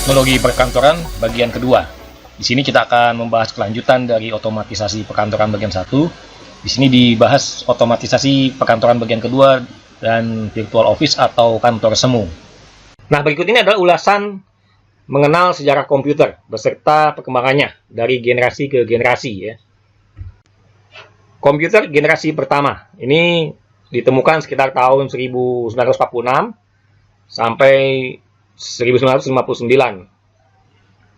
Teknologi perkantoran bagian kedua. Di sini kita akan membahas kelanjutan dari otomatisasi perkantoran bagian 1. Di sini dibahas otomatisasi perkantoran bagian kedua dan virtual office atau kantor semu. Nah, berikut ini adalah ulasan mengenal sejarah komputer beserta perkembangannya dari generasi ke generasi ya. Komputer generasi pertama ini ditemukan sekitar tahun 1946 sampai 1959.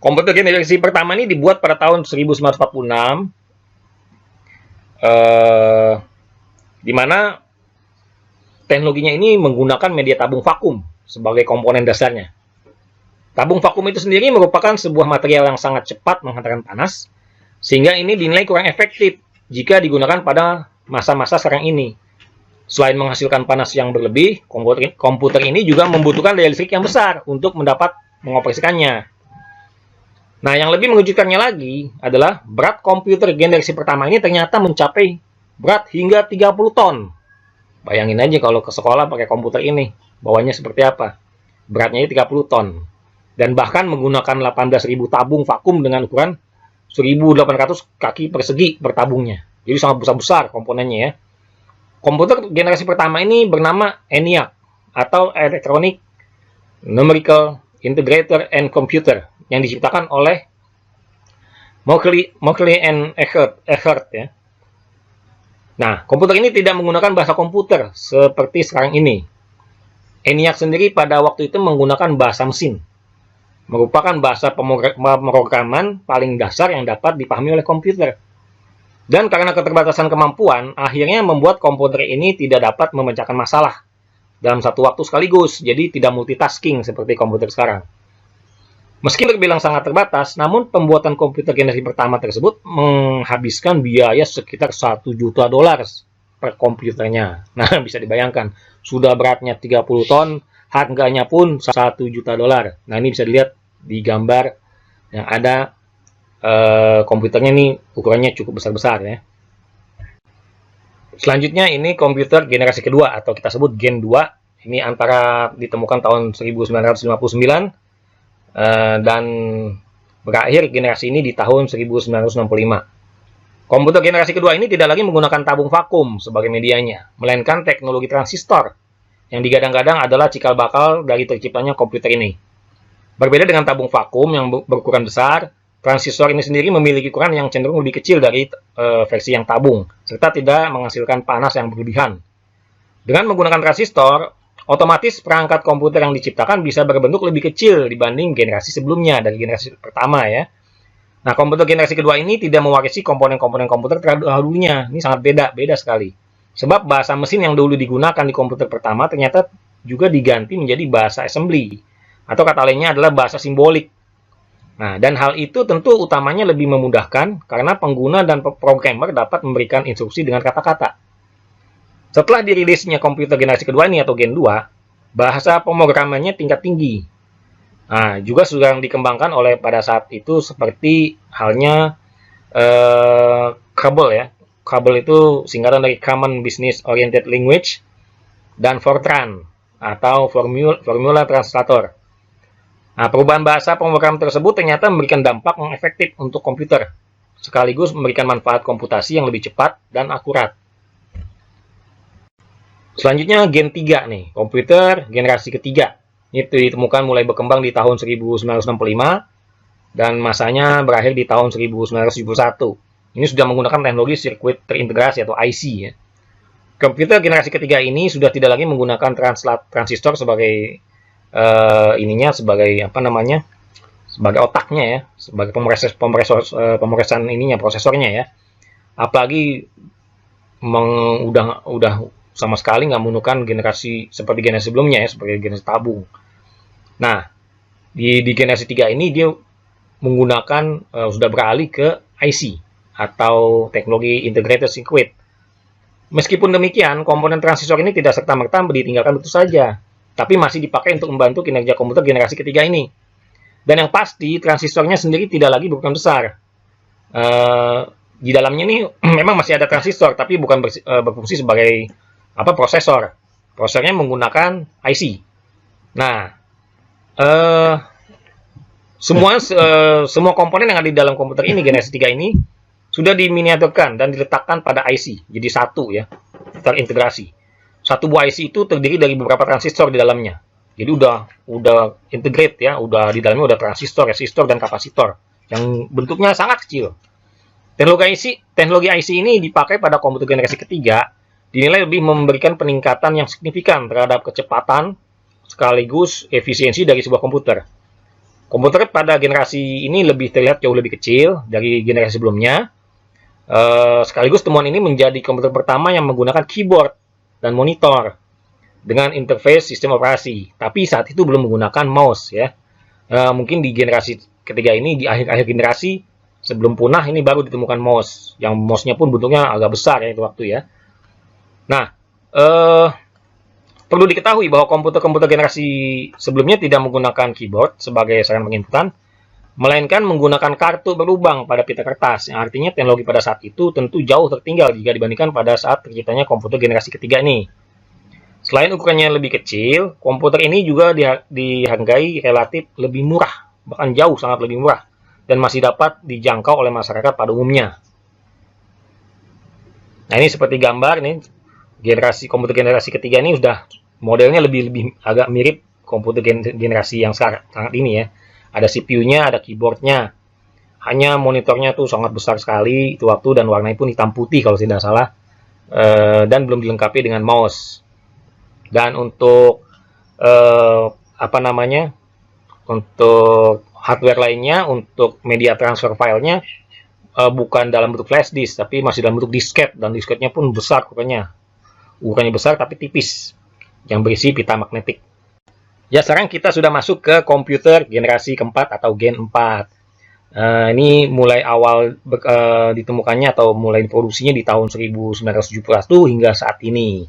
Komputer generasi pertama ini dibuat pada tahun 1946, di mana teknologinya ini menggunakan media tabung vakum sebagai komponen dasarnya. Tabung vakum itu sendiri merupakan sebuah material yang sangat cepat menghantarkan panas, sehingga ini dinilai kurang efektif jika digunakan pada masa-masa sekarang ini. Selain menghasilkan panas yang berlebih, komputer ini juga membutuhkan daya listrik yang besar untuk mendapat mengoperasikannya. Nah, yang lebih mengejutkannya lagi adalah berat komputer generasi pertama ini ternyata mencapai berat hingga 30 ton. Bayangin aja kalau ke sekolah pakai komputer ini, bawahnya seperti apa. Beratnya 30 ton. Dan bahkan menggunakan 18.000 tabung vakum dengan ukuran 1.800 kaki persegi per tabungnya. Jadi sangat besar-besar komponennya ya. Komputer generasi pertama ini bernama ENIAC atau Electronic Numerical Integrator and Computer yang diciptakan oleh Mauchly and Eckert ya. Nah, komputer ini tidak menggunakan bahasa komputer seperti sekarang ini. ENIAC sendiri pada waktu itu menggunakan bahasa mesin. Merupakan bahasa pemrograman paling dasar yang dapat dipahami oleh komputer. Dan karena keterbatasan kemampuan, akhirnya membuat komputer ini tidak dapat memecahkan masalah dalam satu waktu sekaligus, jadi tidak multitasking seperti komputer sekarang. Meski terbilang sangat terbatas, namun pembuatan komputer generasi pertama tersebut menghabiskan biaya sekitar $1 juta per komputernya. Nah, bisa dibayangkan, sudah beratnya 30 ton, harganya pun $1 juta. Nah, ini bisa dilihat di gambar yang ada. Komputernya ini ukurannya cukup besar-besar ya. Selanjutnya ini komputer generasi kedua atau kita sebut Gen 2. Ini antara ditemukan tahun 1959 dan berakhir generasi ini di tahun 1965. Komputer generasi kedua ini tidak lagi menggunakan tabung vakum sebagai medianya, melainkan teknologi transistor yang digadang-gadang adalah cikal bakal dari terciptanya komputer ini. Berbeda dengan tabung vakum yang berukuran besar, transistor ini sendiri memiliki ukuran yang cenderung lebih kecil dari versi yang tabung, serta tidak menghasilkan panas yang berlebihan. Dengan menggunakan transistor, otomatis perangkat komputer yang diciptakan bisa berbentuk lebih kecil dibanding generasi sebelumnya, dari generasi pertama ya. Nah, komputer generasi kedua ini tidak mewarisi komponen-komponen komputer terdahulunya. Ini sangat beda sekali. Sebab bahasa mesin yang dulu digunakan di komputer pertama ternyata juga diganti menjadi bahasa assembly, atau kata lainnya adalah bahasa simbolik. Nah, dan hal itu tentu utamanya lebih memudahkan karena pengguna dan programmer dapat memberikan instruksi dengan kata-kata. Setelah dirilisnya komputer generasi kedua ini atau Gen 2, bahasa pemrogramannya tingkat tinggi. Nah, juga sudah dikembangkan oleh pada saat itu seperti halnya COBOL ya. COBOL itu singkatan dari Common Business Oriented Language dan Fortran atau Formula Translator. Nah, perubahan bahasa pemrograman tersebut ternyata memberikan dampak yang efektif untuk komputer, sekaligus memberikan manfaat komputasi yang lebih cepat dan akurat. Selanjutnya Gen 3 nih, komputer generasi ketiga. Ini ditemukan mulai berkembang di tahun 1965 dan masanya berakhir di tahun 1971. Ini sudah menggunakan teknologi sirkuit terintegrasi atau IC ya. Komputer generasi ketiga ini sudah tidak lagi menggunakan transistor sebagai sebagai otaknya ya, sebagai pemrosesan ininya, prosesornya ya. Apalagi udah sama sekali nggak menggunakan generasi seperti generasi sebelumnya ya, sebagai generasi tabung. Nah, di generasi 3 ini dia menggunakan sudah beralih ke IC atau teknologi integrated circuit. Meskipun demikian, komponen transistor ini tidak serta-merta ditinggalkan begitu saja, tapi masih dipakai untuk membantu kinerja komputer generasi ketiga ini. Dan yang pasti, transistornya sendiri tidak lagi berukuran besar. Di dalamnya ini memang masih ada transistor, tapi bukan berfungsi sebagai prosesor. Prosesornya menggunakan IC. Nah, Semua komponen yang ada di dalam komputer ini generasi 3 ini sudah diminiaturkan dan diletakkan pada IC. Jadi satu ya, terintegrasi. Satu buah IC itu terdiri dari beberapa transistor di dalamnya. Jadi udah integrate ya, udah di dalamnya udah transistor, resistor dan kapasitor yang bentuknya sangat kecil. Teknologi IC ini dipakai pada komputer generasi ketiga, dinilai lebih memberikan peningkatan yang signifikan terhadap kecepatan sekaligus efisiensi dari sebuah komputer. Komputer pada generasi ini lebih terlihat jauh lebih kecil dari generasi sebelumnya. Sekaligus temuan ini menjadi komputer pertama yang menggunakan keyboard dan monitor dengan interface sistem operasi. Tapi saat itu belum menggunakan mouse ya. Mungkin di generasi ketiga ini, di akhir-akhir generasi sebelum punah ini baru ditemukan mouse. Yang mouse-nya pun bentuknya agak besar ya itu waktu ya. Nah, perlu diketahui bahwa komputer-komputer generasi sebelumnya tidak menggunakan keyboard sebagai sarana penginputan, melainkan menggunakan kartu berlubang pada pita kertas, yang artinya teknologi pada saat itu tentu jauh tertinggal jika dibandingkan pada saat terciptanya komputer generasi ketiga ini. Selain ukurannya lebih kecil, komputer ini juga dihargai relatif lebih murah, bahkan jauh sangat lebih murah, dan masih dapat dijangkau oleh masyarakat pada umumnya. Nah ini seperti gambar nih, komputer generasi ketiga ini sudah modelnya lebih agak mirip komputer generasi yang sangat ini ya. Ada CPU-nya, ada keyboard-nya. Hanya monitornya tuh sangat besar sekali itu waktu dan warnanya pun hitam putih kalau tidak salah. Dan belum dilengkapi dengan mouse. Dan untuk untuk hardware lainnya, untuk media transfer filenya bukan dalam bentuk flash disk, tapi masih dalam bentuk disket, dan disketnya pun besar ukurannya besar tapi tipis, yang berisi pita magnetik. Ya, sekarang kita sudah masuk ke komputer generasi keempat atau Gen 4. Ini mulai awal ditemukannya atau mulai diproduksinya di tahun 1971 hingga saat ini.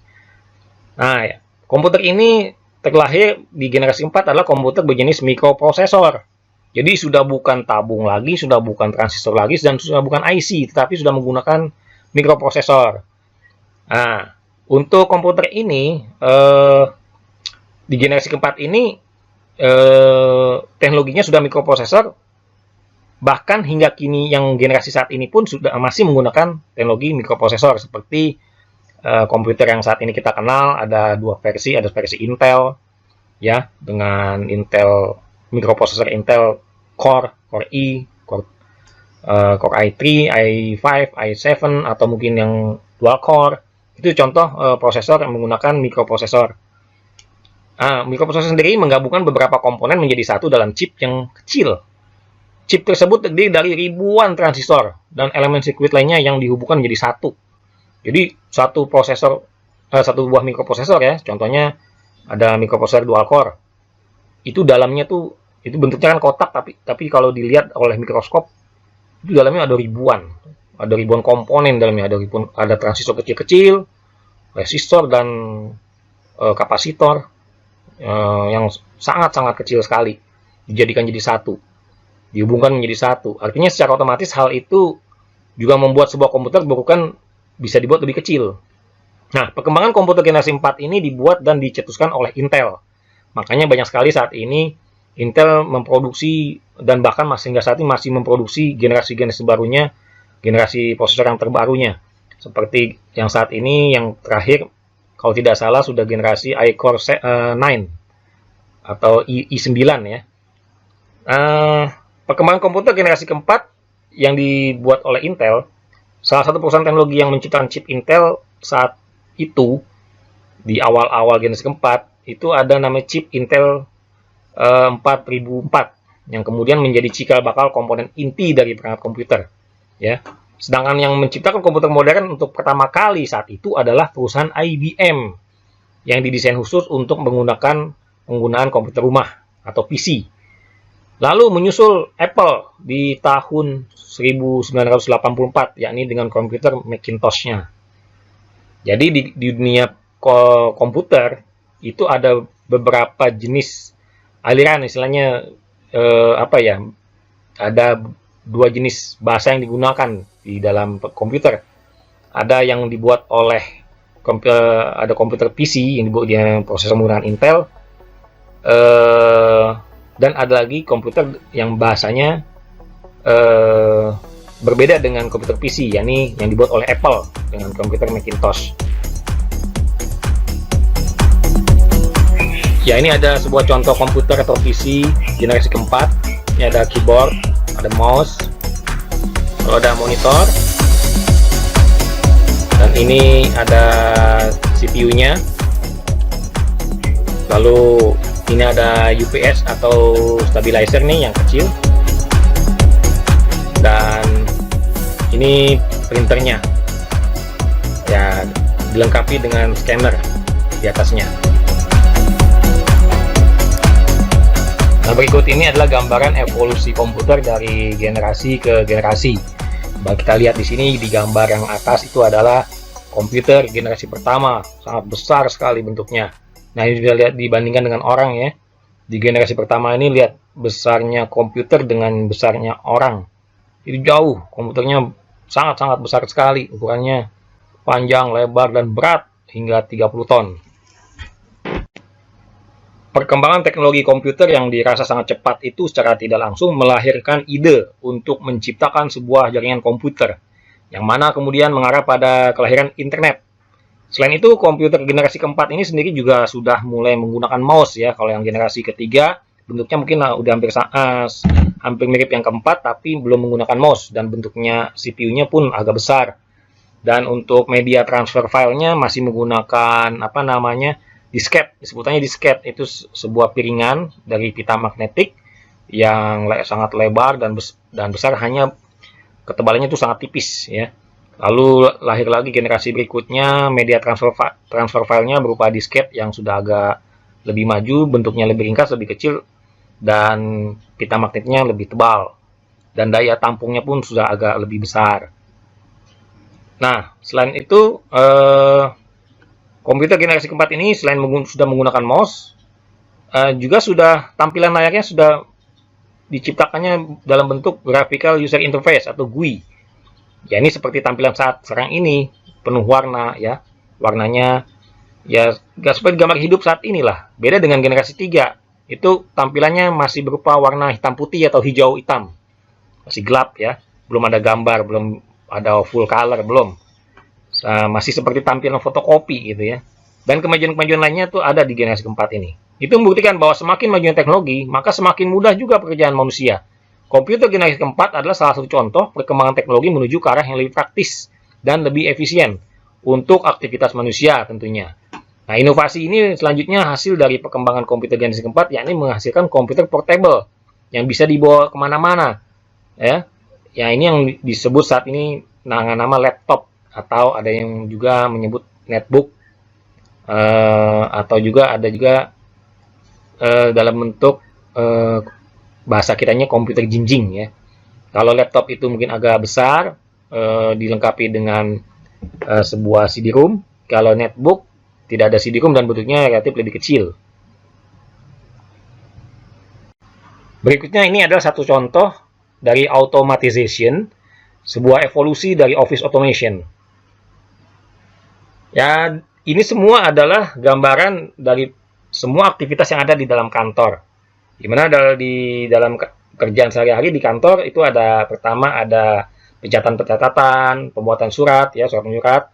Nah, ya, komputer ini terlahir di generasi keempat adalah komputer berjenis mikroprosesor. Jadi sudah bukan tabung lagi, sudah bukan transistor lagi, dan sudah bukan IC, tetapi sudah menggunakan mikroprosesor. Nah, untuk komputer ini, di generasi keempat ini, teknologinya sudah mikroprosesor, bahkan hingga kini yang generasi saat ini pun sudah masih menggunakan teknologi mikroprosesor, seperti komputer yang saat ini kita kenal, ada dua versi, ada versi Intel, ya, dengan mikroprosesor Intel Core i, Core i3, i5, i7, atau mungkin yang dual core. Itu contoh prosesor yang menggunakan mikroprosesor. Mikroprosesor sendiri menggabungkan beberapa komponen menjadi satu dalam chip yang kecil. Chip tersebut terdiri dari ribuan transistor dan elemen sirkuit lainnya yang dihubungkan menjadi satu. Jadi satu buah mikroprosesor ya, contohnya ada mikroprosesor dual core. Itu dalamnya tuh, itu bentuknya kan kotak, tapi kalau dilihat oleh mikroskop, itu dalamnya ada ribuan komponen dalamnya, ada transistor kecil-kecil, resistor dan kapasitor yang sangat-sangat kecil sekali, dijadikan jadi satu, dihubungkan menjadi satu. Artinya secara otomatis hal itu juga membuat sebuah komputer bukan bisa dibuat lebih kecil. Nah, perkembangan komputer generasi 4 ini dibuat dan dicetuskan oleh Intel. Makanya banyak sekali saat ini Intel memproduksi, dan bahkan hingga saat ini masih memproduksi generasi-generasi barunya, generasi prosesor yang terbarunya. Seperti yang saat ini, yang terakhir, kalau tidak salah sudah generasi iCore 9 atau i9 ya. Perkembangan komputer generasi keempat yang dibuat oleh Intel, salah satu perusahaan teknologi yang menciptakan chip Intel saat itu, di awal-awal generasi keempat, itu ada namanya chip Intel 4004, yang kemudian menjadi cikal bakal komponen inti dari perangkat komputer. Ya. Sedangkan yang menciptakan komputer modern untuk pertama kali saat itu adalah perusahaan IBM, yang didesain khusus untuk penggunaan komputer rumah atau PC. Lalu menyusul Apple di tahun 1984, yakni dengan komputer Macintosh-nya. Jadi di dunia komputer itu ada beberapa jenis aliran, istilahnya ada dua jenis bahasa yang digunakan di dalam komputer. Ada yang dibuat oleh ada komputer PC yang dibuat dengan prosesor menggunakan Intel, Dan ada lagi komputer yang bahasanya berbeda dengan komputer PC, yakni yang dibuat oleh Apple dengan komputer Macintosh. Ya, ini ada sebuah contoh komputer atau PC generasi keempat. Ini ada keyboard, ada mouse, kalau ada monitor, dan ini ada CPU-nya. Lalu ini ada UPS atau stabilizer nih yang kecil, dan ini printernya. Ya, dilengkapi dengan scanner di atasnya. Nah, berikut ini adalah gambaran evolusi komputer dari generasi ke generasi. Kita lihat di sini di gambar yang atas itu adalah komputer generasi pertama, sangat besar sekali bentuknya. Nah, ini bisa lihat dibandingkan dengan orang ya. Di generasi pertama ini lihat besarnya komputer dengan besarnya orang. Itu jauh, komputernya sangat-sangat besar sekali, ukurannya panjang, lebar, dan berat hingga 30 ton. Perkembangan teknologi komputer yang dirasa sangat cepat itu secara tidak langsung melahirkan ide untuk menciptakan sebuah jaringan komputer, yang mana kemudian mengarah pada kelahiran internet. Selain itu, komputer generasi keempat ini sendiri juga sudah mulai menggunakan mouse ya. Kalau yang generasi ketiga, bentuknya mungkin udah hampir mirip yang keempat, tapi belum menggunakan mouse, dan bentuknya CPU-nya pun agak besar. Dan untuk media transfer filenya masih menggunakan disket, sebutannya disket. Itu sebuah piringan dari pita magnetik yang sangat lebar dan besar, hanya ketebalannya itu sangat tipis ya. Lalu lahir lagi generasi berikutnya, media transfer filenya berupa disket yang sudah agak lebih maju, bentuknya lebih ringkas, lebih kecil, dan pita magnetnya lebih tebal, dan daya tampungnya pun sudah agak lebih besar. Nah, selain itu komputer generasi keempat ini selain sudah menggunakan mouse, juga sudah tampilan layarnya sudah diciptakannya dalam bentuk graphical user interface atau GUI. Ya, ini seperti tampilan saat sekarang ini, penuh warna ya. Warnanya ya gak seperti gambar hidup saat inilah. Beda dengan generasi 3. Itu tampilannya masih berupa warna hitam putih atau hijau hitam. Masih gelap ya. Belum ada gambar, belum ada full color, belum. Masih seperti tampilan fotokopi gitu ya. Dan kemajuan-kemajuan lainnya tuh ada di generasi keempat ini. Itu membuktikan bahwa semakin majunya teknologi, maka semakin mudah juga pekerjaan manusia. Komputer generasi keempat adalah salah satu contoh perkembangan teknologi menuju ke arah yang lebih praktis dan lebih efisien untuk aktivitas manusia tentunya. Nah, inovasi ini selanjutnya hasil dari perkembangan komputer generasi keempat, yakni menghasilkan komputer portable yang bisa dibawa kemana-mana. Ya, ini yang disebut saat ini nama laptop, atau ada yang juga menyebut netbook, atau juga ada juga dalam bentuk bahasa kitanya komputer jinjing ya. Kalau laptop itu mungkin agak besar, dilengkapi dengan sebuah CD-ROM. Kalau netbook tidak ada CD-ROM dan bentuknya relatif lebih kecil. Berikutnya ini adalah satu contoh dari automatization, sebuah evolusi dari office automation. Ya, ini semua adalah gambaran dari semua aktivitas yang ada di dalam kantor. Dimana di dalam kerjaan sehari-hari di kantor itu pertama ada pencatatan, pembuatan surat ya, surat menyurat.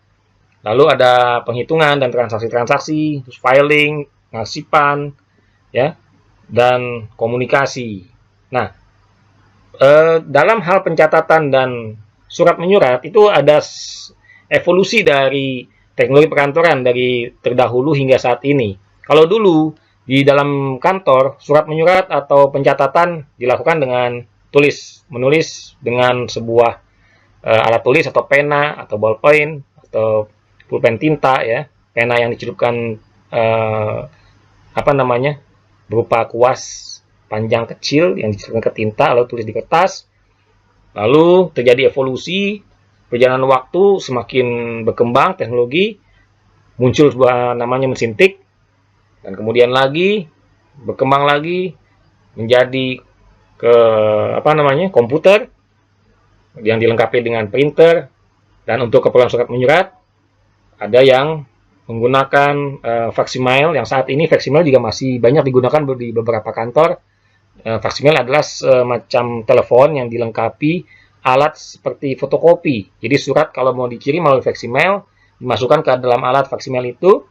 Lalu ada penghitungan dan transaksi-transaksi, terus filing, ngasipan ya, dan komunikasi. Nah, dalam hal pencatatan dan surat menyurat itu ada evolusi dari teknologi perkantoran dari terdahulu hingga saat ini. Kalau dulu di dalam kantor, surat menyurat atau pencatatan dilakukan dengan menulis dengan sebuah alat tulis atau pena atau ballpoint atau pulpen tinta ya, pena yang dicelupkan berupa kuas panjang kecil yang dicelupkan ke tinta lalu tulis di kertas. Lalu terjadi evolusi, perjalanan waktu semakin berkembang teknologi, muncul sebuah namanya mesin tik. Dan kemudian lagi berkembang lagi menjadi komputer yang dilengkapi dengan printer, dan untuk keperluan surat menyurat ada yang menggunakan faksimiles, yang saat ini faksimiles juga masih banyak digunakan di beberapa kantor, Faksimiler adalah semacam telepon yang dilengkapi alat seperti fotokopi. Jadi surat kalau mau dikirim melalui faksimiler, dimasukkan ke dalam alat faksimiler itu,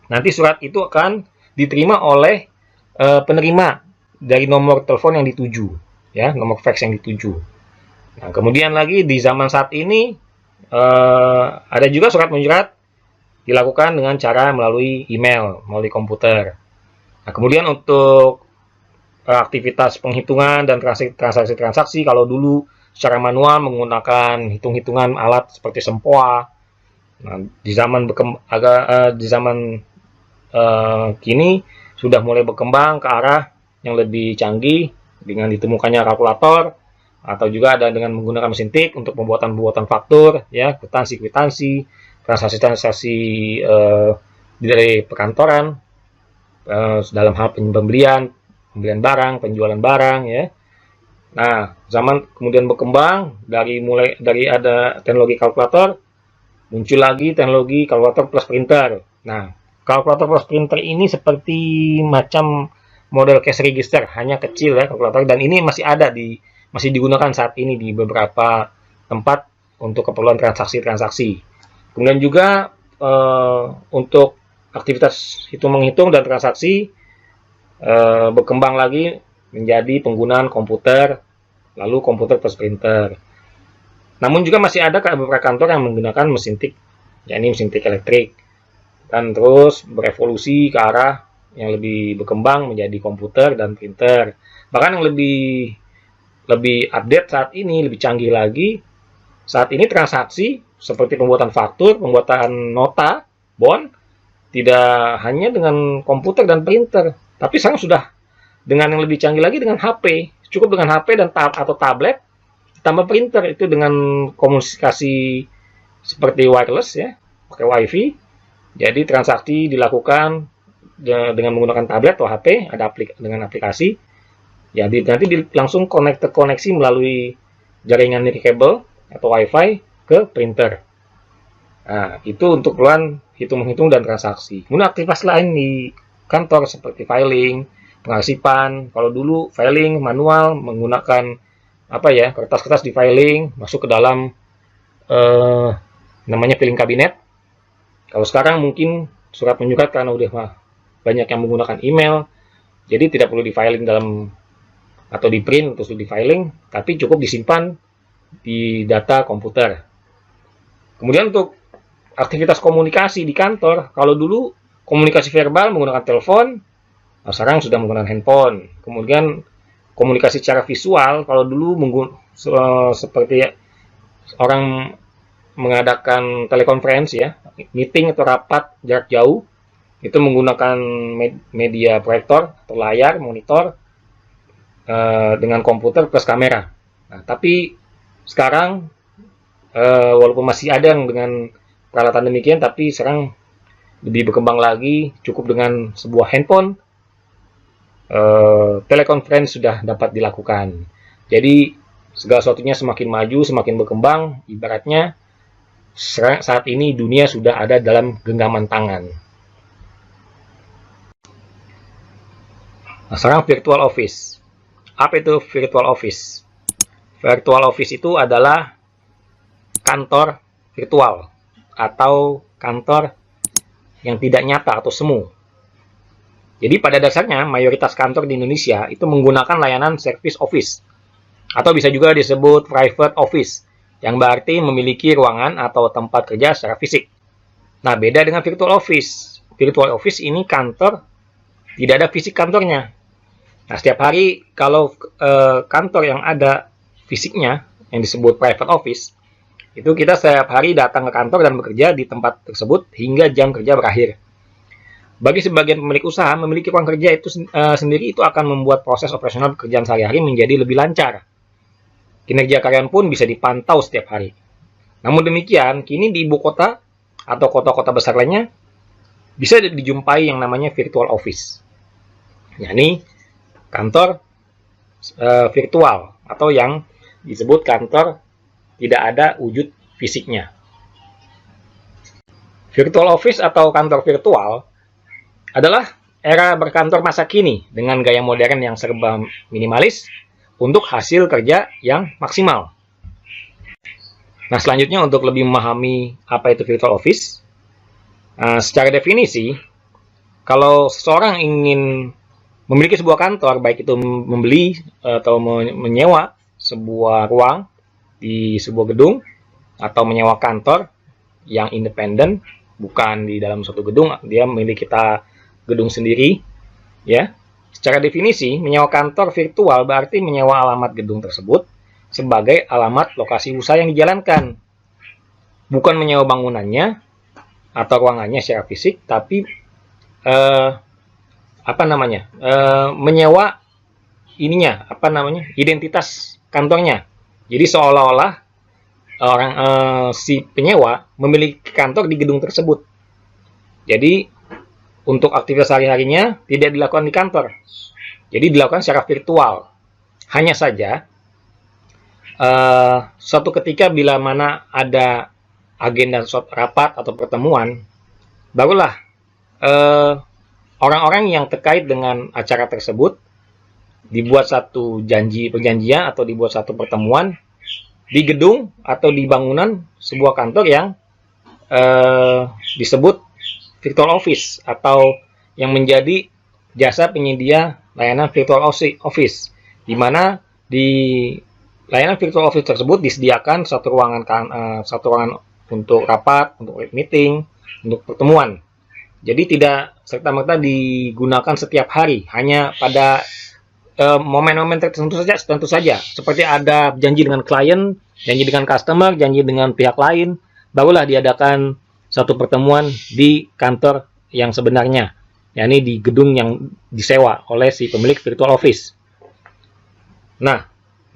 nanti surat itu akan diterima oleh penerima dari nomor telepon yang dituju, ya, nomor fax yang dituju. Nah, kemudian lagi di zaman saat ini ada juga surat menyurat dilakukan dengan cara melalui email, melalui komputer. Nah, kemudian untuk aktivitas penghitungan dan transaksi-transaksi, kalau dulu secara manual menggunakan hitung-hitungan alat seperti sempoa. Nah, di zaman kini sudah mulai berkembang ke arah yang lebih canggih dengan ditemukannya kalkulator, atau juga ada dengan menggunakan mesin tik untuk pembuatan faktur, ya, kwitansi, transaksi-transaksi dari perkantoran dalam hal pembelian barang, penjualan barang, ya. Nah, zaman kemudian berkembang dari ada teknologi kalkulator, muncul lagi teknologi kalkulator plus printer. Nah, kalkulator plus printer ini seperti macam model cash register, hanya kecil, ya, kalkulator, dan ini masih digunakan saat ini di beberapa tempat untuk keperluan transaksi-transaksi. Kemudian juga untuk aktivitas menghitung dan transaksi berkembang lagi menjadi penggunaan komputer, lalu komputer plus printer. Namun juga masih ada beberapa kantor yang menggunakan mesin tik, yakni mesin tik elektrik, dan terus berevolusi ke arah yang lebih berkembang menjadi komputer dan printer. Bahkan yang lebih update saat ini, lebih canggih lagi, saat ini transaksi seperti pembuatan faktur, pembuatan nota, bond, tidak hanya dengan komputer dan printer, tapi sekarang sudah dengan yang lebih canggih lagi, dengan HP. Cukup dengan HP atau tablet, tambah printer, itu dengan komunikasi seperti wireless, ya, pakai WiFi. Jadi transaksi dilakukan dengan menggunakan tablet atau HP, dengan aplikasi. Jadi nanti langsung koneksi melalui jaringan nirkabel atau WiFi ke printer. Nah, itu untuk keperluan menghitung dan transaksi. Kemudian aktivitas lain di kantor seperti filing, pengarsipan. Kalau dulu filing manual menggunakan kertas-kertas di filing, masuk ke dalam namanya filing kabinet. Kalau sekarang mungkin surat menyurat karena udah banyak yang menggunakan email, jadi tidak perlu di filing dalam atau di print terus di filing, tapi cukup disimpan di data komputer. Kemudian untuk aktivitas komunikasi di kantor, kalau dulu komunikasi verbal menggunakan telepon, sekarang sudah menggunakan handphone. Kemudian komunikasi secara visual, kalau dulu seperti orang mengadakan telekonferensi, ya, meeting atau rapat jarak jauh, itu menggunakan media proyektor atau layar monitor dengan komputer plus kamera. Nah, tapi sekarang walaupun masih ada yang dengan peralatan demikian, tapi sekarang lebih berkembang lagi, cukup dengan sebuah handphone, telekonferensi sudah dapat dilakukan. Jadi segala sesuatunya semakin maju, semakin berkembang, ibaratnya saat ini dunia sudah ada dalam genggaman tangan. Nah, sekarang virtual office. Apa itu virtual office? Virtual office itu adalah kantor virtual atau kantor yang tidak nyata atau semu. Jadi pada dasarnya mayoritas kantor di Indonesia itu menggunakan layanan service office atau bisa juga disebut private office, yang berarti memiliki ruangan atau tempat kerja secara fisik. Nah, beda dengan virtual office. Virtual office ini kantor tidak ada fisik kantornya. Nah, setiap hari kalau kantor yang ada fisiknya yang disebut private office, itu kita setiap hari datang ke kantor dan bekerja di tempat tersebut hingga jam kerja berakhir. Bagi sebagian pemilik usaha, memiliki ruang kerja itu sendiri itu akan membuat proses operasional pekerjaan sehari-hari menjadi lebih lancar. Kinerja karyawan pun bisa dipantau setiap hari. Namun demikian, kini di ibu kota atau kota-kota besar lainnya bisa dijumpai yang namanya virtual office, yakni kantor virtual atau yang disebut kantor tidak ada wujud fisiknya. Virtual office atau kantor virtual adalah era berkantor masa kini dengan gaya modern yang serba minimalis untuk hasil kerja yang maksimal. Nah, selanjutnya untuk lebih memahami apa itu virtual office, secara definisi, kalau seseorang ingin memiliki sebuah kantor, baik itu membeli atau menyewa sebuah ruang di sebuah gedung, atau menyewa kantor yang independen, bukan di dalam suatu gedung, dia memiliki gedung sendiri, ya. Secara definisi, menyewa kantor virtual berarti menyewa alamat gedung tersebut sebagai alamat lokasi usaha yang dijalankan. Bukan menyewa bangunannya atau ruangannya secara fisik, tapi menyewa identitas kantornya. Jadi seolah-olah si penyewa memiliki kantor di gedung tersebut. Jadi untuk aktivitas sehari-harinya tidak dilakukan di kantor. Jadi dilakukan secara virtual. Hanya saja suatu ketika bila mana ada agenda rapat atau pertemuan, barulah orang-orang yang terkait dengan acara tersebut dibuat satu perjanjian atau dibuat satu pertemuan di gedung atau di bangunan sebuah kantor yang disebut virtual office atau yang menjadi jasa penyedia layanan virtual office, di mana di layanan virtual office tersebut disediakan satu ruangan untuk rapat, untuk meeting, untuk pertemuan. Jadi tidak serta-merta digunakan setiap hari, hanya pada momen-momen tertentu saja. Seperti ada janji dengan klien, janji dengan customer, janji dengan pihak lain, barulah diadakan satu pertemuan di kantor yang sebenarnya, yakni di gedung yang disewa oleh si pemilik virtual office. Nah,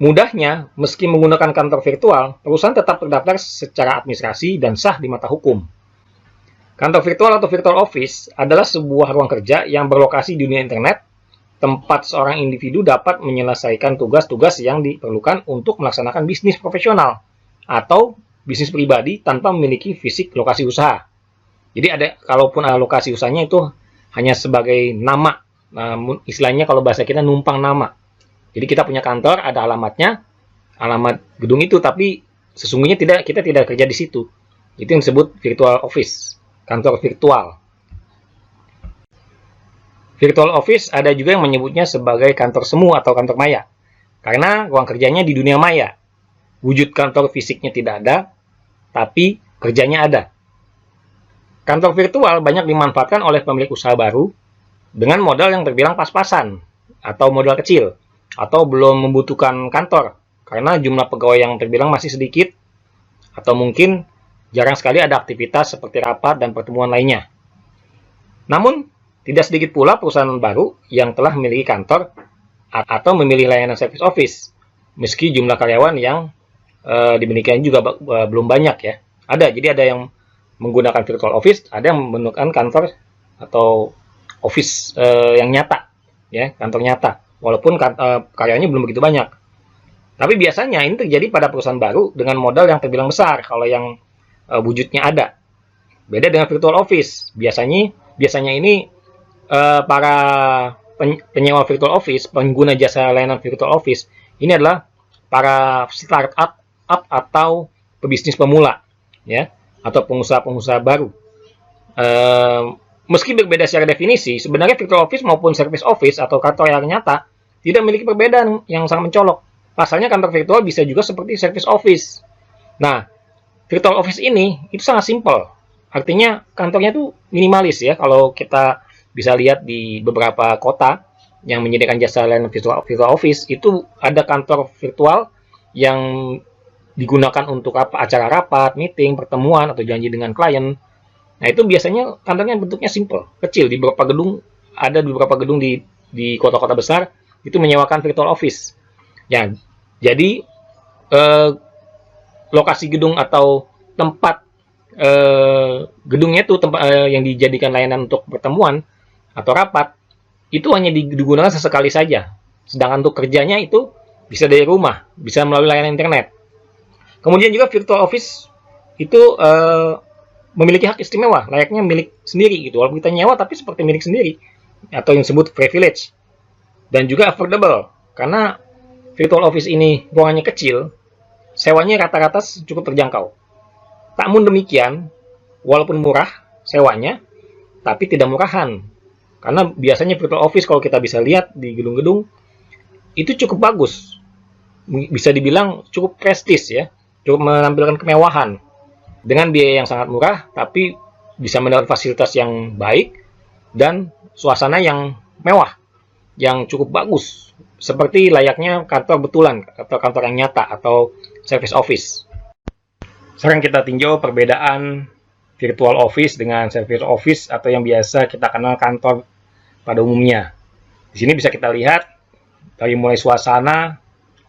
mudahnya, meski menggunakan kantor virtual, perusahaan tetap terdaftar secara administrasi dan sah di mata hukum. Kantor virtual atau virtual office adalah sebuah ruang kerja yang berlokasi di dunia internet, tempat seorang individu dapat menyelesaikan tugas-tugas yang diperlukan untuk melaksanakan bisnis profesional atau bisnis pribadi tanpa memiliki fisik lokasi usaha. Jadi kalaupun lokasi usahanya itu hanya sebagai nama, istilahnya kalau bahasa kita numpang nama. Jadi kita punya kantor, ada alamatnya, alamat gedung itu, tapi sesungguhnya kita tidak kerja di situ. Itu yang disebut virtual office, kantor virtual. Virtual office ada juga yang menyebutnya sebagai kantor semu atau kantor maya, karena ruang kerjanya di dunia maya. Wujud kantor fisiknya tidak ada, tapi kerjanya ada. Kantor virtual banyak dimanfaatkan oleh pemilik usaha baru dengan modal yang terbilang pas-pasan atau modal kecil, atau belum membutuhkan kantor karena jumlah pegawai yang terbilang masih sedikit, atau mungkin jarang sekali ada aktivitas seperti rapat dan pertemuan lainnya. Namun, tidak sedikit pula perusahaan baru yang telah memiliki kantor atau memilih layanan service office, meski jumlah karyawan yang dimiliki juga belum banyak ya. Jadi ada yang menggunakan virtual office, ada yang menggunakan kantor atau office yang nyata, ya, kantor nyata. Walaupun karyanya belum begitu banyak. Tapi biasanya ini terjadi pada perusahaan baru dengan modal yang terbilang besar kalau yang wujudnya ada. Beda dengan virtual office. Biasanya ini para penyewa virtual office, pengguna jasa layanan virtual office, ini adalah para startup atau pebisnis pemula, ya, atau pengusaha-pengusaha baru. Meski berbeda secara definisi, sebenarnya virtual office maupun service office atau kantor yang nyata tidak memiliki perbedaan yang sangat mencolok. Pasalnya kantor virtual bisa juga seperti service office. Nah, virtual office ini itu sangat simpel. Artinya kantornya itu minimalis ya. Kalau kita bisa lihat di beberapa kota yang menyediakan jasa layanan virtual office, itu ada kantor virtual yang digunakan untuk acara rapat, meeting, pertemuan, atau janji dengan klien. Nah, itu biasanya kantornya bentuknya simple, kecil. Di beberapa gedung, ada di beberapa gedung di kota-kota besar, itu menyewakan virtual office. Ya, jadi lokasi gedung atau tempat gedungnya itu yang dijadikan layanan untuk pertemuan atau rapat, itu hanya digunakan sesekali saja. Sedangkan untuk kerjanya itu bisa dari rumah, bisa melalui layanan internet. Kemudian juga virtual office itu memiliki hak istimewa, layaknya milik sendiri gitu. Walaupun kita nyewa, tapi seperti milik sendiri. atau yang disebut privilege, dan juga affordable, karena virtual office ini ruangannya kecil, sewanya rata-rata cukup terjangkau. Namun demikian, walaupun murah sewanya, tapi tidak murahan. Karena biasanya virtual office kalau kita bisa lihat di gedung-gedung, itu cukup bagus. Bisa dibilang cukup prestis ya, cukup menampilkan kemewahan. Dengan biaya yang sangat murah, tapi bisa mendapat fasilitas yang baik, dan suasana yang mewah, yang cukup bagus. Seperti layaknya kantor betulan, atau kantor yang nyata, atau service office. Sekarang kita tinjau perbedaan virtual office dengan service office atau yang biasa kita kenal kantor pada umumnya. Di sini bisa kita lihat dari mulai suasana,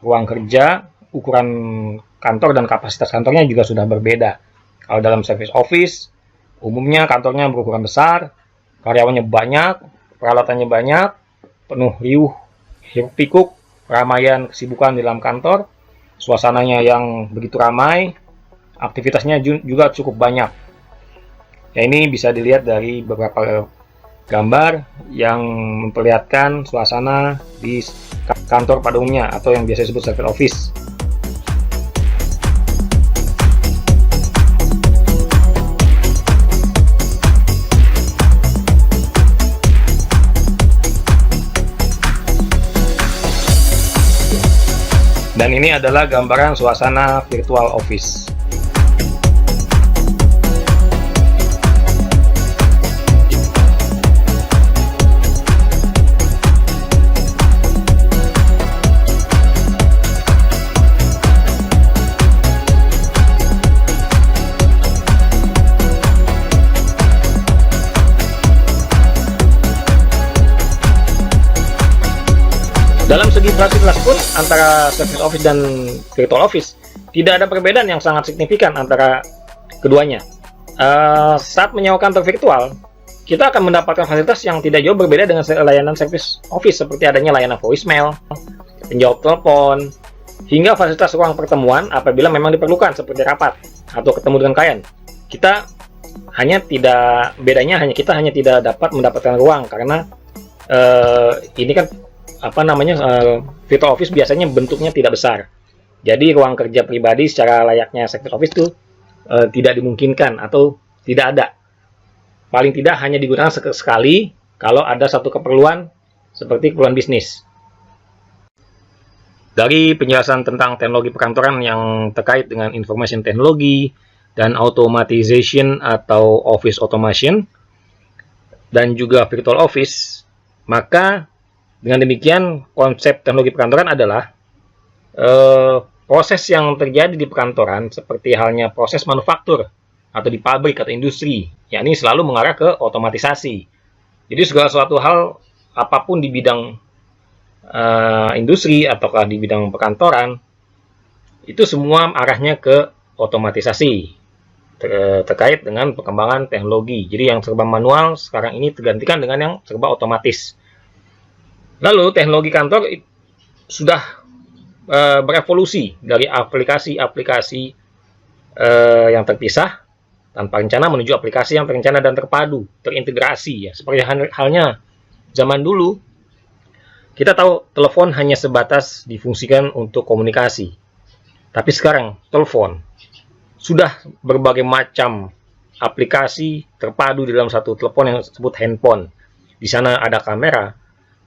ruang kerja, ukuran kantor dan kapasitas kantornya juga sudah berbeda. Kalau dalam service office, umumnya kantornya berukuran besar, karyawannya banyak, peralatannya banyak, penuh riuh, hiruk-pikuk, keramaian, kesibukan di dalam kantor, suasananya yang begitu ramai, aktivitasnya juga cukup banyak. Ya, ini bisa dilihat dari beberapa gambar yang memperlihatkan suasana di kantor pada umumnya atau yang biasa disebut service office. Dan ini adalah gambaran suasana virtual office. Dalam segi fasilitas pun antara service office dan virtual office tidak ada perbedaan yang sangat signifikan antara keduanya. Saat menyewa kantor virtual, kita akan mendapatkan fasilitas yang tidak jauh berbeda dengan layanan service office, seperti adanya layanan voicemail, penjawab telepon, hingga fasilitas ruang pertemuan apabila memang diperlukan seperti rapat atau ketemu dengan klien. Kita hanya tidak dapat mendapatkan ruang karena ini kan virtual office biasanya bentuknya tidak besar. Jadi ruang kerja pribadi secara layaknya service office itu tidak dimungkinkan atau tidak ada. Paling tidak hanya digunakan sekali kalau ada satu keperluan seperti keperluan bisnis. Dari penjelasan tentang teknologi perkantoran yang terkait dengan information technology dan automatization atau office automation dan juga virtual office, maka dengan demikian, konsep teknologi perkantoran adalah proses yang terjadi di perkantoran seperti halnya proses manufaktur atau di pabrik atau industri, yakni selalu mengarah ke otomatisasi. Jadi segala suatu hal apapun di bidang industri ataukah di bidang perkantoran, itu semua arahnya ke otomatisasi terkait dengan perkembangan teknologi. Jadi yang serba manual sekarang ini tergantikan dengan yang serba otomatis. Lalu teknologi kantor sudah berevolusi dari aplikasi-aplikasi yang terpisah tanpa rencana menuju aplikasi yang terencana dan terpadu, terintegrasi ya. Seperti halnya zaman dulu, kita tahu telepon hanya sebatas difungsikan untuk komunikasi. Tapi sekarang telepon sudah berbagai macam aplikasi terpadu di dalam satu telepon yang disebut handphone. Di sana ada kamera,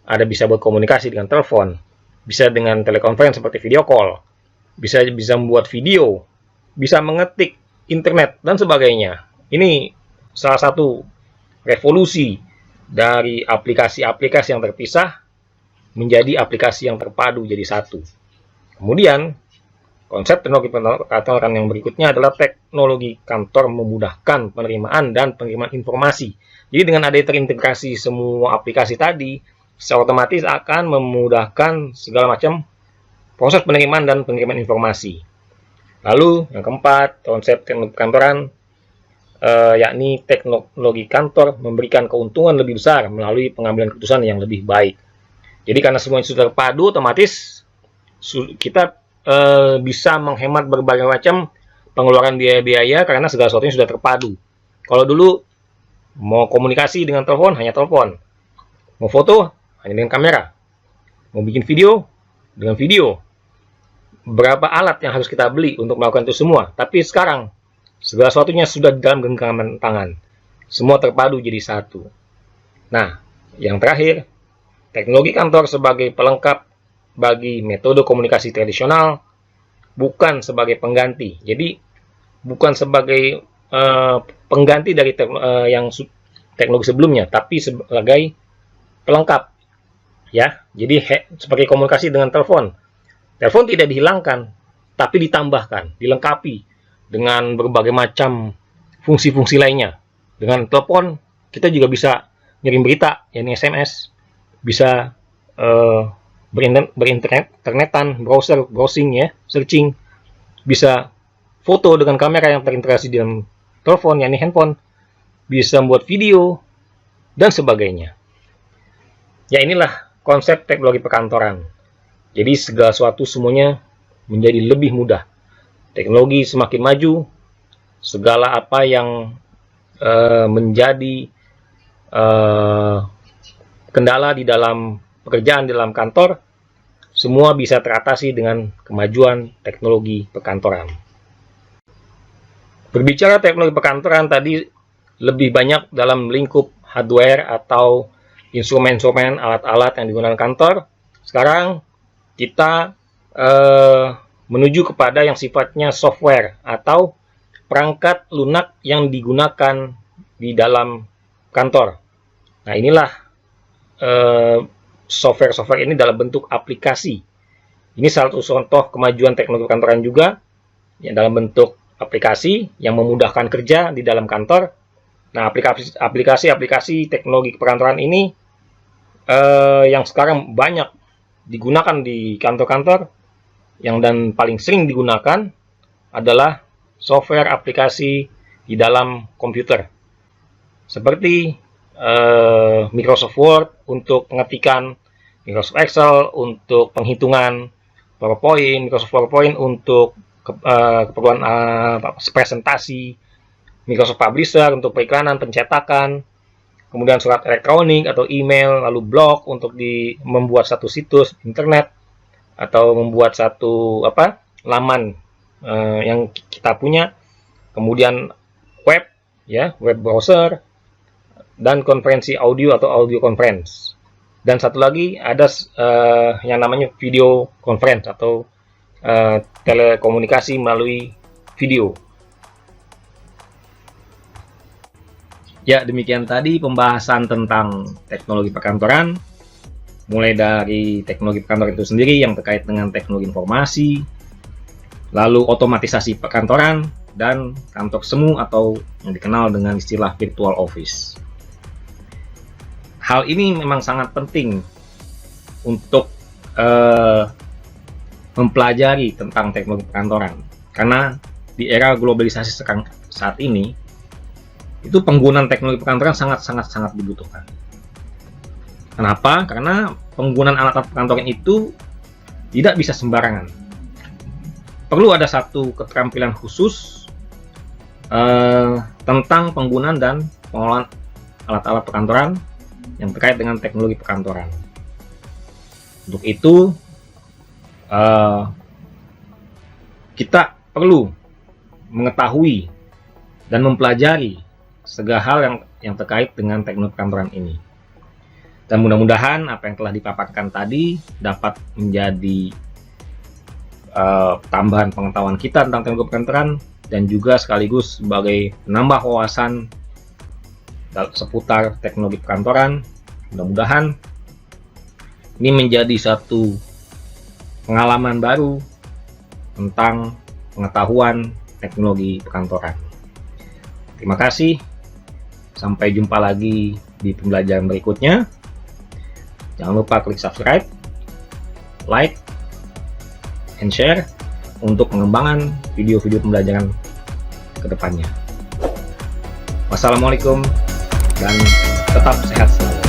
ada bisa berkomunikasi dengan telepon, bisa dengan telekonferensi seperti video call, bisa membuat video, bisa mengetik internet dan sebagainya. Ini salah satu revolusi dari aplikasi-aplikasi yang terpisah menjadi aplikasi yang terpadu jadi satu. Kemudian konsep teknologi perkantoran yang berikutnya adalah teknologi kantor memudahkan penerimaan dan pengiriman informasi. Jadi dengan adanya terintegrasi semua aplikasi tadi, secara otomatis akan memudahkan segala macam proses penerimaan dan pengiriman informasi. Lalu yang keempat, konsep teknologi kantoran yakni teknologi kantor memberikan keuntungan lebih besar melalui pengambilan keputusan yang lebih baik. Jadi karena semuanya sudah terpadu, otomatis kita bisa menghemat berbagai macam pengeluaran biaya-biaya karena segala sesuatunya sudah terpadu. Kalau dulu mau komunikasi dengan telepon, hanya telepon. Mau foto hanya dengan kamera, mau bikin video dengan video. Berapa alat yang harus kita beli untuk melakukan itu semua? Tapi sekarang segala sesuatunya sudah dalam genggaman tangan. Semua terpadu jadi satu. Nah, yang terakhir, teknologi kantor sebagai pelengkap bagi metode komunikasi tradisional, bukan sebagai pengganti. Jadi, bukan sebagai pengganti dari teknologi sebelumnya, tapi sebagai pelengkap. Ya, jadi sebagai komunikasi dengan telepon. Telepon tidak dihilangkan, tapi ditambahkan, dilengkapi dengan berbagai macam fungsi-fungsi lainnya. Dengan telepon, kita juga bisa ngirim berita, yakni SMS, bisa berinternetan, browsing ya, searching, bisa foto dengan kamera yang terintegrasi di dalam telepon, yakni handphone, bisa membuat video, dan sebagainya. Ya, inilah konsep teknologi perkantoran. Jadi segala sesuatu semuanya menjadi lebih mudah. Teknologi semakin maju, segala apa yang menjadi kendala di dalam pekerjaan di dalam kantor, semua bisa teratasi dengan kemajuan teknologi perkantoran. Berbicara teknologi perkantoran tadi lebih banyak dalam lingkup hardware atau instrumen-instrumen, alat-alat yang digunakan kantor. Sekarang kita menuju kepada yang sifatnya software atau perangkat lunak yang digunakan di dalam kantor. Nah, inilah software-software ini dalam bentuk aplikasi. Ini salah satu contoh kemajuan teknologi kantoran juga, ya, dalam bentuk aplikasi yang memudahkan kerja di dalam kantor. Nah, aplikasi teknologi perkantoran ini yang sekarang banyak digunakan di kantor-kantor, yang dan paling sering digunakan adalah software aplikasi di dalam komputer. Seperti Microsoft Word untuk pengetikan, Microsoft Excel untuk penghitungan, Microsoft PowerPoint untuk keperluan presentasi, Microsoft Publisher untuk periklanan, pencetakan, kemudian surat elektronik atau email, lalu blog untuk membuat satu situs internet atau membuat satu laman yang kita punya, kemudian web, ya, web browser, dan konferensi audio atau audio conference. Dan satu lagi ada yang namanya video conference atau telekomunikasi melalui video. Ya, demikian tadi pembahasan tentang teknologi perkantoran, mulai dari teknologi perkantoran itu sendiri yang terkait dengan teknologi informasi, lalu otomatisasi perkantoran, dan kantor semu atau yang dikenal dengan istilah virtual office. Hal ini memang sangat penting untuk mempelajari tentang teknologi perkantoran, karena di era globalisasi sekarang saat ini, itu penggunaan teknologi perkantoran sangat dibutuhkan. Kenapa? Karena penggunaan alat-alat perkantoran itu tidak bisa sembarangan. Perlu ada satu keterampilan khusus tentang penggunaan dan pengelolaan alat-alat perkantoran yang terkait dengan teknologi perkantoran. Untuk itu, kita perlu mengetahui dan mempelajari segala hal yang terkait dengan teknologi perkantoran ini. Dan mudah-mudahan apa yang telah dipaparkan tadi dapat menjadi tambahan pengetahuan kita tentang teknologi perkantoran, dan juga sekaligus sebagai penambah wawasan seputar teknologi perkantoran. Mudah-mudahan ini menjadi satu pengalaman baru tentang pengetahuan teknologi perkantoran. Terima kasih. Sampai jumpa lagi di pembelajaran berikutnya. Jangan lupa klik subscribe, like, and share untuk pengembangan video-video pembelajaran ke depannya. Wassalamualaikum dan tetap sehat selalu.